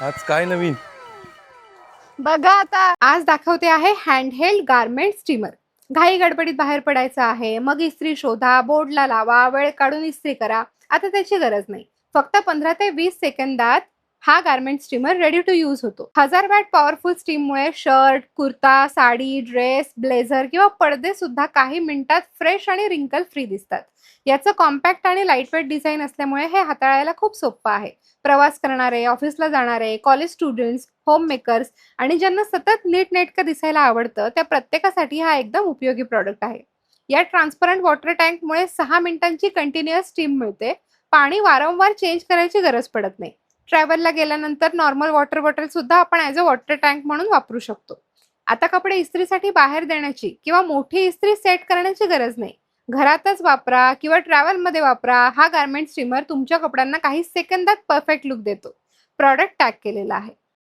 आज काय नवीन? बघा आता आज दाखवते आहे हँडहेल्ड गारमेंट स्टीमर. घाई गडबडीत बाहेर पडायचं आहे, मग इस्त्री शोधा, बोर्डला लावा, वेळ काढून इस्त्री करा. आता त्याची गरज नाही. फक्त 15 ते 20 सेकंदात हा garment steamer ready to use होतो. 1000 वॅट पॉवरफुल स्टीममुळे shirt, kurta, sari, dress, blazer किंवा पडदे सुद्धा काही मिनिटात फ्रेश आणि रिंकल फ्री दिसतात. याचं कॉम्पॅक्ट आणि लाईटवेट डिझाईन असल्यामुळे हे हाताळायला खूप सोपं आहे. प्रवास करणारे, ऑफिसला जाणारे, कॉलेज स्टुडंट्स, होम मेकर्स आणि ज्यांना सतत नीटनेटकं दिसायला आवडतं त्या प्रत्येकासाठी हा एकदम उपयोगी प्रॉडक्ट आहे. या ट्रान्सपरंट वॉटर टँकमुळे 6 मिनिटांची कंटिन्युअस स्टीम मिळते. पाणी वारंवार चेंज करायची गरज पडत नाही. ट्रॅव्हलला गेल्यानंतर नॉर्मल वॉटर बॉटल सुद्धा आपण ॲज अ वॉटर टँक म्हणून वापरू शकतो. आता कपडे इस्त्रीसाठी बाहेर देण्याची किंवा मोठी इस्त्री सेट करण्याची गरज नाही. घरातच वापरा किंवा ट्रॅव्हलमध्ये वापरा. हा गारमेंट स्टीमर तुमच्या कपड्यांना काही सेकंदात परफेक्ट लुक देतो. प्रॉडक्ट टॅग केलेला आहे.